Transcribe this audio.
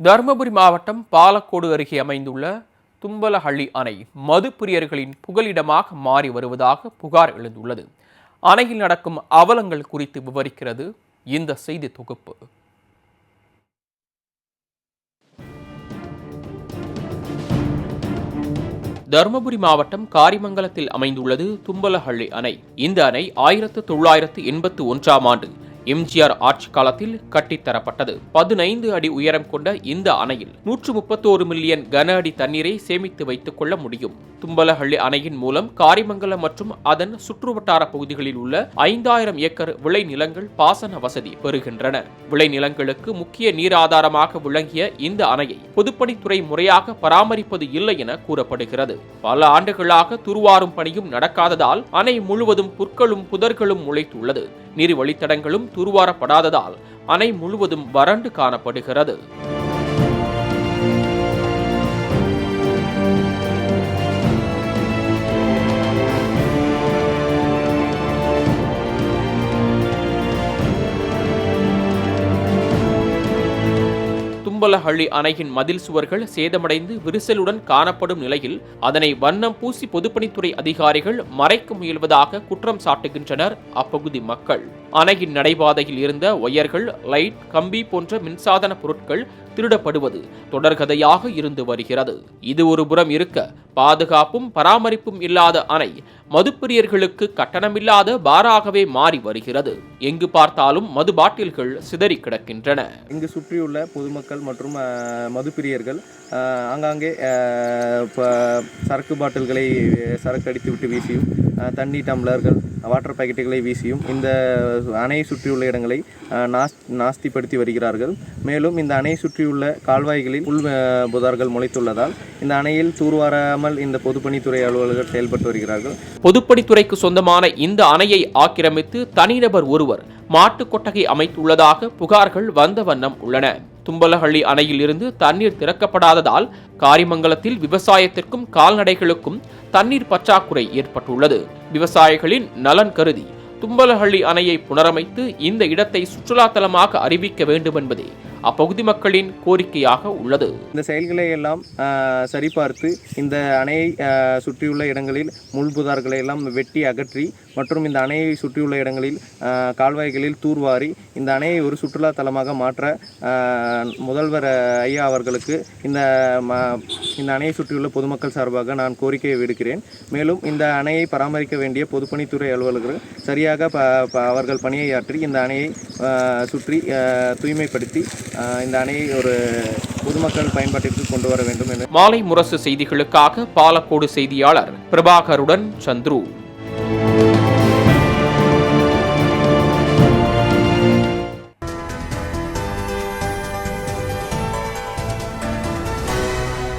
தருமபுரி மாவட்டம் பாலக்கோடு அருகே அமைந்துள்ள தும்பலஹள்ளி அணை மது பிரியர்களின் புகலிடமாக மாறி வருவதாக புகார் எழுந்துள்ளது. அணையில் நடக்கும் அவலங்கள் குறித்து விவரிக்கிறது இந்த செய்தி தொகுப்பு. தருமபுரி மாவட்டம் காரிமங்கலத்தில் அமைந்துள்ளது தும்பலஹள்ளி அணை. இந்த அணை 1981ஆம் ஆண்டு எம்ஜிஆர் ஆட்சி காலத்தில் கட்டித்தரப்பட்டது. 15 அடி உயரம் கொண்ட இந்த அணையில் 131 மில்லியன் கன அடி தண்ணீரை சேமித்து வைத்துக் கொள்ள முடியும். தும்பலஹள்ளி அணையின் மூலம் காரிமங்கலம் மற்றும் அதன் சுற்றுவட்டார பகுதிகளில் உள்ள 5000 ஏக்கர் விளைநிலங்கள் பாசன வசதி பெறுகின்றன. விளைநிலங்களுக்கு முக்கிய நீர் ஆதாரமாக விளங்கிய இந்த அணையை பொதுப்பணித்துறை முறையாக பராமரிப்பது இல்லை என கூறப்படுகிறது. பல ஆண்டுகளாக தூர்வாரும் பணியும் நடக்காததால் அணை முழுவதும் புற்களும் புதர்களும் முளைத்துள்ளது. நீர் வழித்தடங்களும் தூர்வாரப்படாததால் அணை முழுவதும் வறண்டு காணப்படுகிறது. தும்பலஹள்ளி அணையின் மதில் சுவர்கள் சேதமடைந்து விரிசலுடன் காணப்படும் நிலையில் அதனை வண்ணம் பூசி பொதுப்பணித்துறை அதிகாரிகள் மறைக்க முயல்வதாக குற்றம் சாட்டுகின்றனர் அப்பகுதி மக்கள். அணையின் நடைபாதையில் இருந்த ஒயர்கள், லைட், கம்பி போன்ற மின்சாதன பொருட்கள் திருடப்படுவது தொடர்கதையாக இருந்து வருகிறது. இது ஒரு புறம் இருக்க, பாதுகாப்பும் பராமரிப்பும் இல்லாத அணை மதுப்பிரியர்களுக்கு கட்டணமில்லாத பாராகவே மாறி வருகிறது. எங்கு பார்த்தாலும் மது பாட்டில்கள் சிதறி கிடக்கின்றன. இங்கு சுற்றியுள்ள பொதுமக்கள் மற்றும் மதுப்பிரியர்கள் ஆங்காங்கே சரக்கு பாட்டில்களை சரக்கு அடித்து விட்டு வீசியும், தண்ணி டம்ளர்கள், வாட்டர் பாக்கெட்டுகளை வீசியும் இந்த அணையை சுற்றியுள்ள இடங்களை நாஸ்திப்படுத்தி வருகிறார்கள். மேலும் இந்த அணையை சுற்றியுள்ள கால்வாய்களில் புல் புதார்கள் முளைத்துள்ளதால் இந்த அணையில் தூர்வாராமல் இந்த பொதுப்பணித்துறை அலுவலர்கள் செயல்பட்டு வருகிறார்கள். பொதுப்பணித்துறைக்கு சொந்தமான இந்த அணையை ஆக்கிரமித்து தனிநபர் ஒருவர் மாட்டு கொட்டகை அமைத்துள்ளதாக புகார்கள் வந்த வண்ணம் உள்ளன. தும்பலஹள்ளி அணையில் இருந்து தண்ணீர் திறக்கப்படாததால் காரிமங்கலத்தில் விவசாயத்திற்கும் கால்நடைகளுக்கும் தண்ணீர் பற்றாக்குறை ஏற்பட்டுள்ளது. விவசாயிகளின் நலன் கருதி தும்பலஹள்ளி அணையை புனரமைத்து இந்த இடத்தை சுற்றுலா தலமாக அறிவிக்க வேண்டும் என்பதே அப்பகுதி மக்களின் கோரிக்கையாக உள்ளது. இந்த செயல்களை எல்லாம் சரிபார்த்து இந்த அணையை சுற்றியுள்ள இடங்களில் முள்புதார்களை எல்லாம் வெட்டி அகற்றி மற்றும் இந்த அணையை சுற்றியுள்ள இடங்களில் கால்வாய்களில் தூர்வாரி இந்த அணையை ஒரு சுற்றுலா தலமாக மாற்ற முதல்வர் ஐயா அவர்களுக்கு இந்த அணையை சுற்றியுள்ள பொதுமக்கள் சார்பாக நான் கோரிக்கையை விடுக்கிறேன். மேலும் இந்த அணையை பராமரிக்க வேண்டிய பொதுப்பணித்துறை அலுவலர்கள் சரியாக அவர்கள் பணியாற்றி இந்த அணையை சுற்றி தூய்மைப்படுத்தி இந்த அணையை ஒரு பொதுமக்கள் பயன்பாட்டிற்கு கொண்டு வர வேண்டும் என. மாலை முரசு செய்திகளுக்காக பாலக்கோடு செய்தியாளர் பிரபாகருடன் சந்துரு.